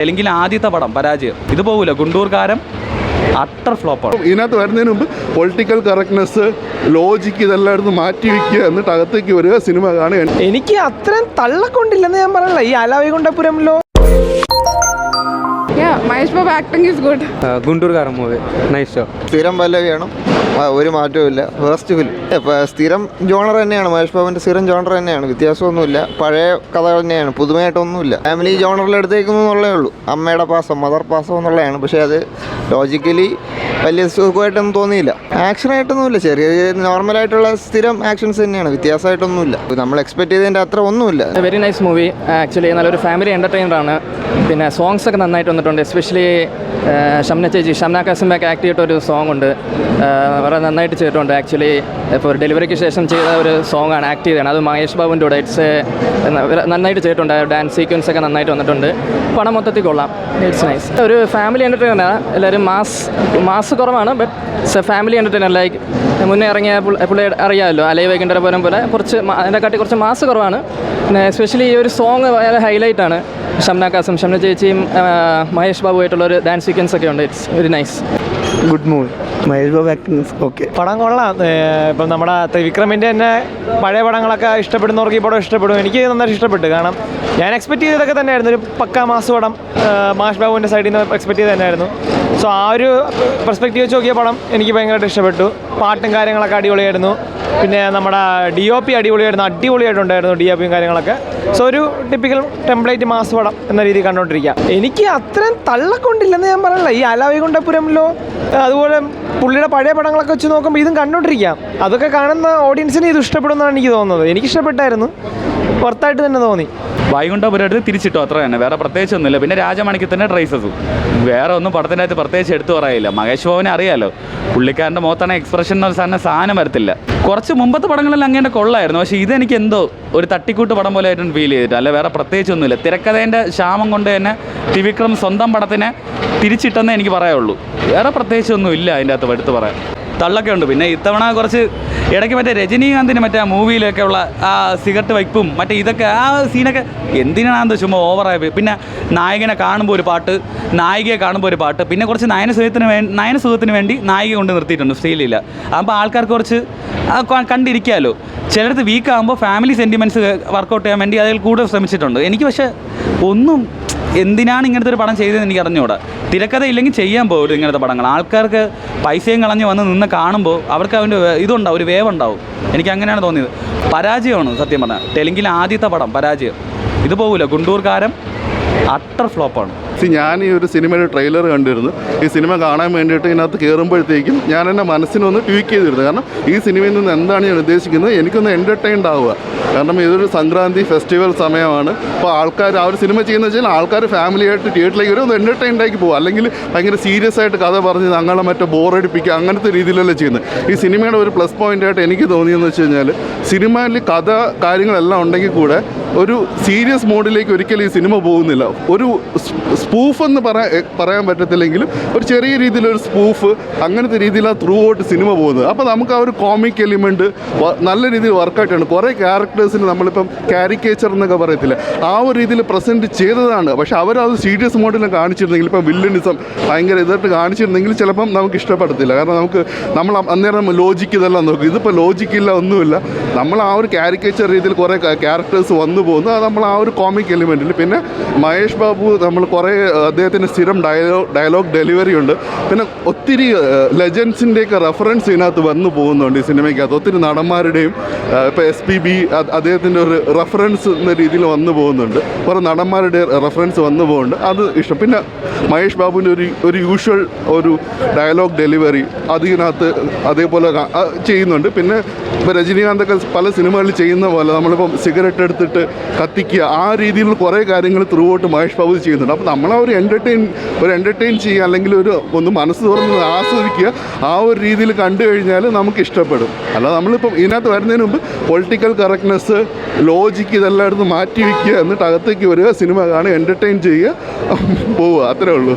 തെലുങ്കിലെ ആദ്യത്തെ പടം പരാജയം. ഇത് പോകില്ല, ഗുണ്ടൂർകാരൻ അട്ടർ ഫ്ലോപ്പാണ്. ഇതിനകത്ത് വരുന്നതിന് മുമ്പ് പൊളിറ്റിക്കൽ കറക്റ്റ്നെസ്, ലോജിക്ക് ഇതെല്ലാം എടുത്ത് മാറ്റി വയ്ക്കുക, എന്നിട്ട് അകത്തേക്ക് വരിക, സിനിമ കാണുക. എനിക്ക് അത്രയും തള്ളക്കൊണ്ടില്ലെന്ന് ഞാൻ പറയല. ഈ അലാവൈകുണ്ഠപുരംലോ Mahesh Babu acting is good. ഗുണ്ടൂർകാരൻ മൂവി നൈസ് ഷോ. സ്ഥിരം പല്ലവിയാണ്, ഒരു മാറ്റവും ഇല്ല. ഫസ്റ്റ് ഫിലിം സ്ഥിരം ജോണർ തന്നെയാണ്, മഹേഷ് ബാബുവിൻ്റെ സ്ഥിരം ജോണർ തന്നെയാണ്, വ്യത്യാസമൊന്നുമില്ല. പഴയ കഥ തന്നെയാണ്, പുതുമയായിട്ടൊന്നുമില്ല. ഫാമിലി ജോണറിൽ എടുത്തേക്കുന്നു എന്നുള്ളേ ഉള്ളൂ. അമ്മയുടെ പാസം, മദർ പാസം എന്നുള്ളതാണ്. പക്ഷേ അത് ലോജിക്കലി വലിയ സുഖമായിട്ടൊന്നും തോന്നിയില്ല. ആക്ഷനായിട്ടൊന്നുമില്ല, ചെറിയ നോർമലായിട്ടുള്ള സ്ഥിരം ആക്ഷൻസ് തന്നെയാണ്, വ്യത്യാസമായിട്ടൊന്നുമില്ല. നമ്മൾ എക്സ്പെക്ട് ചെയ്തതിൻ്റെ അത്ര ഒന്നുമില്ല. Very nice movie. ആക്ച്വലി നല്ലൊരു ഫാമിലി എൻ്റർടൈനറാണ്. പിന്നെ സോങ്സ് ഒക്കെ നന്നായിട്ട് വന്നിട്ടുണ്ട്. എസ്പെഷ്യലി ഷംന കാസിമൊക്കെ ആക്ട് ചെയ്തിട്ടൊരു സോങ് ഉണ്ട്, വളരെ നന്നായിട്ട് ചെയ്തിട്ടുണ്ട്. ആക്ച്വലി ഇപ്പോൾ ഡെലിവറിക്ക് ശേഷം ചെയ്ത ഒരു സോങ് ആണ്, ആക്ട് ചെയ്തതാണ്. അത് മഹേഷ് ബാബുവിൻ്റെ കൂടെ ഇറ്റ്സ് നന്നായിട്ട് ചെയ്തിട്ടുണ്ട്. ഡാൻസ് സീക്വൻസ് ഒക്കെ നന്നായിട്ട് വന്നിട്ടുണ്ട്. പടം മൊത്തത്തിൽ കൊള്ളാം. It's nice. ഒരു ഫാമിലി എൻ്റർടൈനറാണ്. എല്ലാവരും മാസ് കുറവാണ്, but it's A family entertainer. Like മുന്നേ ഇറങ്ങിയ പുള്ളി അറിയാമല്ലോ, അലൈവൈകുണ്ഠപുരം പോലെ അതിനെക്കാട്ടി കുറച്ച് മാസ് കുറവാണ്. പിന്നെ എസ്പെഷ്യലി ഈ ഒരു സോങ് വളരെ ഹൈലൈറ്റാണ്. ഷംന കാസും ഷംന ചേച്ചിയും മഹേഷ് ബാബുമായിട്ടുള്ളൊരു ഡാൻസ് സീക്വൻസ് ഒക്കെ ഉണ്ട്. It's very nice. Good movie. Mahesh Babu acting okay. പടം കൊള്ളാം. ഇപ്പം നമ്മുടെ ത്രിവിക്രമിൻ്റെ തന്നെ പഴയ പടങ്ങളൊക്കെ ഇഷ്ടപ്പെടുന്നവർക്ക് ഈ പടം ഇഷ്ടപ്പെടും. എനിക്ക് നന്നായിട്ട് ഇഷ്ടപ്പെട്ടു. കാരണം ഞാൻ എക്സ്പെക്ട് ചെയ്തതൊക്കെ തന്നെയായിരുന്നു, ഒരു പക്കാ മാസ് പടം മഹേഷ് ബാബുവിൻ്റെ സൈഡിൽ നിന്ന് എക്സ്പെക്ട് ചെയ്ത് തന്നെയായിരുന്നു. സോ ആ ഒരു പെർസ്പെക്റ്റീവ് വെച്ച് നോക്കിയ പടം എനിക്ക് ഭയങ്കരമായിട്ട് ഇഷ്ടപ്പെട്ടു. പാട്ടും കാര്യങ്ങളൊക്കെ അടിപൊളിയായിരുന്നു. പിന്നെ നമ്മുടെ DOP അടിപൊളിയായിരുന്നു, അടിപൊളിയായിട്ടുണ്ടായിരുന്നു DOPയും കാര്യങ്ങളൊക്കെ. സോ ഒരു ടിപ്പിക്കൽ ടെംപ്ലേറ്റ് മാസ് പടം എന്ന രീതിയിൽ കണ്ടുകൊണ്ടിരിക്കുക. എനിക്ക് അത്രയും തള്ളക്കൊണ്ടില്ലെന്ന് ഞാൻ പറയല. ഈ അലാവൈകുണ്ഠപുരംലോ അതുപോലെ പുള്ളിയുടെ പഴയ പടങ്ങളൊക്കെ വെച്ച് നോക്കുമ്പോൾ ഇതും കണ്ടുകൊണ്ടിരിക്കാം. അതൊക്കെ കാണുന്ന ഓഡിയൻസിന് ഇത് ഇഷ്ടപ്പെടുമെന്നാണ് എനിക്ക് തോന്നുന്നത്. എനിക്കിഷ്ടപ്പെട്ടായിരുന്നു, പുറത്തായിട്ട് തന്നെ തോന്നി. വൈകുണ്ഠപുരത്ത് തിരിച്ചിട്ടോ, അത്ര തന്നെ, വേറെ പ്രത്യേകിച്ചൊന്നുമില്ല. പിന്നെ രാജമാണിക്യത്തിൻ്റെ ട്രേസസും, വേറെ ഒന്നും പടത്തിൻ്റെ അകത്ത് പ്രത്യേകിച്ച് എടുത്തു പറയില്ല. മഹേഷ് ബാബുവിനെ അറിയാമല്ലോ, പുള്ളിക്കാരൻ്റെ മുഖത്താണ് എക്സ്പ്രഷൻ എന്ന് സാധനം വരത്തില്ല. കുറച്ച് മുമ്പത്തെ പടങ്ങളെല്ലാം അങ്ങനെ കൊള്ളായിരുന്നു, പക്ഷേ ഇതെനിക്ക് എന്തോ ഒരു തട്ടിക്കൂട്ട് പടം പോലെ ആയിട്ടാണ് ഫീൽ ചെയ്തിട്ട്. അല്ല വേറെ പ്രത്യേകിച്ചൊന്നുമില്ല. തിരക്കഥേൻ്റെ ക്ഷാമം കൊണ്ട് തന്നെ ത്രിവിക്രം സ്വന്തം പടത്തിനെ തിരിച്ചിട്ടെന്നേ എനിക്ക് പറയാനുള്ളൂ. വേറെ പ്രത്യേകിച്ചൊന്നും ഇല്ല അതിൻ്റെ അകത്ത് എടുത്ത് പറയാൻ. തള്ളൊക്കെ ഉണ്ട്. പിന്നെ ഇത്തവണ കുറച്ച് ഇടയ്ക്ക് മറ്റേ രജനീകാന്തിന് മറ്റേ മൂവിയിലൊക്കെ ഉള്ള ആ സിഗരറ്റ് വയ്പ്പും മറ്റേ ഇതൊക്കെ ആ സീനൊക്കെ എന്തിനാണെന്ന് ചുമ്മാ ഓവറായി. പിന്നെ നായകനെ കാണുമ്പോൾ ഒരു പാട്ട്, നായികയെ കാണുമ്പോൾ ഒരു പാട്ട്, പിന്നെ കുറച്ച് നയനസുഖത്തിന് വേണ്ടി നായിക കൊണ്ട് നിർത്തിയിട്ടുണ്ട് സ്റ്റൈലില്ല. അപ്പോൾ ആൾക്കാർക്ക് കുറച്ച് കണ്ടിരിക്കാമല്ലോ. ചിലടത്ത് വീക്കാകുമ്പോൾ ഫാമിലി സെൻറ്റിമെൻറ്റ്സ് വർക്കൗട്ട് ചെയ്യാൻ വേണ്ടി അതിൽ കൂടുതൽ ശ്രമിച്ചിട്ടുണ്ട്. എനിക്ക് പക്ഷേ ഒന്നും എന്തിനാണ് ഇങ്ങനത്തെ ഒരു പടം ചെയ്തതെന്ന് എനിക്ക് അറിഞ്ഞുകൂടാ. തിരക്കഥ ഇല്ലെങ്കിൽ ചെയ്യാൻ പോകും ഇങ്ങനത്തെ പടങ്ങൾ. ആൾക്കാർക്ക് പൈസയും കളഞ്ഞ് വന്ന് നിന്ന് കാണുമ്പോൾ അവർക്ക് അവൻ്റെ ഇതുണ്ടാവും, ഒരു വേവ് ഉണ്ടാവും. എനിക്ക് അങ്ങനെയാണ് തോന്നിയത്. പരാജയമാണ് സത്യം പറഞ്ഞാൽ. തെലുങ്കിലെ ആദ്യത്തെ പടം പരാജയം. ഇത് പോകില്ല, ഗുണ്ടൂർകാരൻ അട്ടർ ഫ്ലോപ്പാണ്. ഞാൻ ഈ ഒരു സിനിമയുടെ ട്രെയിലർ കണ്ടിരുന്നു. ഈ സിനിമ കാണാൻ വേണ്ടിയിട്ട് ഇതിനകത്ത് കയറുമ്പോഴത്തേക്കും ഞാൻ എൻ്റെ മനസ്സിനൊന്ന് ട്വീക്ക് ചെയ്തിരുന്നു. കാരണം ഈ സിനിമയിൽ നിന്ന് എന്താണ് ഞാൻ ഉദ്ദേശിക്കുന്നത്, എനിക്കൊന്ന് എൻ്റർടൈൻഡ് ആവുക. കാരണം ഇതൊരു സംക്രാന്തി ഫെസ്റ്റിവൽ സമയമാണ്. അപ്പോൾ ആൾക്കാർ ആ ഒരു സിനിമ ചെയ്യുന്ന വെച്ചാൽ ആൾക്കാർ ഫാമിലിയായിട്ട് തിയേറ്ററിലേക്ക് വരും, ഒന്ന് എൻ്റർടൈൻഡ് ആക്കി പോകും. അല്ലെങ്കിൽ ഭയങ്കര സീരിയസ് ആയിട്ട് കഥ പറഞ്ഞ് ഞങ്ങളെ മറ്റേ ബോറടിപ്പിക്കുക, അങ്ങനത്തെ രീതിയിലല്ല ചെയ്യുന്നത്. ഈ സിനിമയുടെ ഒരു പ്ലസ് പോയിൻ്റായിട്ട് എനിക്ക് തോന്നിയെന്ന് വെച്ച് കഴിഞ്ഞാൽ, സിനിമയിൽ കഥ കാര്യങ്ങളെല്ലാം ഉണ്ടെങ്കിൽ കൂടെ ഒരു സീരിയസ് മോഡിലേക്ക് ഒരിക്കലും ഈ സിനിമ പോകുന്നില്ല. ഒരു സ്പൂഫ് എന്ന് പറയാൻ പറ്റത്തില്ലെങ്കിലും ഒരു ചെറിയ രീതിയിലൊരു സ്പൂഫ്, അങ്ങനത്തെ രീതിയിലാണ് ത്രൂ ഔട്ട് സിനിമ പോകുന്നത്. അപ്പോൾ നമുക്ക് ആ ഒരു കോമിക് എലിമെൻറ്റ് നല്ല രീതിയിൽ വർക്കൗട്ടാണ്. കുറേ ക്യാരക്ടേഴ്സിന് നമ്മളിപ്പം കാരിക്കേച്ചർ എന്നൊക്കെ പറയത്തില്ല, ആ ഒരു രീതിയിൽ പ്രസൻറ്റ് ചെയ്തതാണ്. പക്ഷേ അവരത് സീരിയസ് മോഡിലും കാണിച്ചിരുന്നെങ്കിൽ, ഇപ്പം വില്ലനിസം ഭയങ്കര ഇതായിട്ട് കാണിച്ചിരുന്നെങ്കിൽ ചിലപ്പം നമുക്ക് ഇഷ്ടപ്പെടത്തില്ല. കാരണം നമ്മൾ അന്നേരം ലോജിക്ക് ഇതെല്ലാം നോക്കും. ഇതിപ്പോൾ ലോജിക്കില്ല, ഒന്നുമില്ല. നമ്മൾ ആ ഒരു കാരിക്കേച്ചർ രീതിയിൽ കുറേ ക്യാരക്ടേഴ്സ് വന്നു പോകുന്നു. അത് നമ്മൾ ആ ഒരു കോമിക് എലിമെൻറ്റിൽ. പിന്നെ മഹേഷ് ബാബു നമ്മൾ കുറേ അദ്ദേഹത്തിൻ്റെ സ്ഥിരം ഡയലോഗ് ഡെലിവറി ഉണ്ട്. പിന്നെ ഒത്തിരി ലെജൻസിൻ്റെയൊക്കെ റെഫറൻസ് ഇതിനകത്ത് വന്നു പോകുന്നുണ്ട് ഈ സിനിമയ്ക്കകത്ത്. ഒത്തിരി നടന്മാരുടെയും ഇപ്പോൾ SPB അദ്ദേഹത്തിൻ്റെ ഒരു റെഫറൻസ് എന്ന രീതിയിൽ വന്നു പോകുന്നുണ്ട്. കുറേ നടന്മാരുടെ റെഫറൻസ് വന്നു പോകുന്നുണ്ട്, അത് ഇഷ്ടം. പിന്നെ മഹേഷ് ബാബുവിൻ്റെ ഒരു യൂഷ്വൽ ഒരു ഡയലോഗ് ഡെലിവറി അതിനകത്ത് അതേപോലെ ചെയ്യുന്നുണ്ട്. പിന്നെ ഇപ്പോൾ രജനീകാന്തൊക്കെ പല സിനിമകളിൽ ചെയ്യുന്ന പോലെ നമ്മളിപ്പം സിഗരറ്റ് എടുത്തിട്ട് കത്തിക്കുക, ആ രീതിയിലുള്ള കുറേ കാര്യങ്ങൾ ത്രൂ ഔട്ട് മഹേഷ് ബാബു ചെയ്യുന്നുണ്ട്. അപ്പോൾ നമ്മളെ ഒരു എൻ്റർടൈൻ ചെയ്യുക, അല്ലെങ്കിൽ ഒന്ന് മനസ്സ് തുറന്ന് ആസ്വദിക്കുക, ആ ഒരു രീതിയിൽ കണ്ടു കഴിഞ്ഞാൽ നമുക്ക് ഇഷ്ടപ്പെടും. അല്ലാതെ നമ്മളിപ്പം ഇതിനകത്ത് വരുന്നതിന് മുമ്പ് പൊളിറ്റിക്കൽ കറക്റ്റ്നെസ്, ലോജിക്ക് ഇതെല്ലാം എടുത്ത് മാറ്റി വയ്ക്കുക, എന്നിട്ട് അകത്തേക്ക് വരിക, സിനിമ കാണുക, എൻ്റർടൈൻ ചെയ്യുക, പോവുക, അത്രേ ഉള്ളൂ.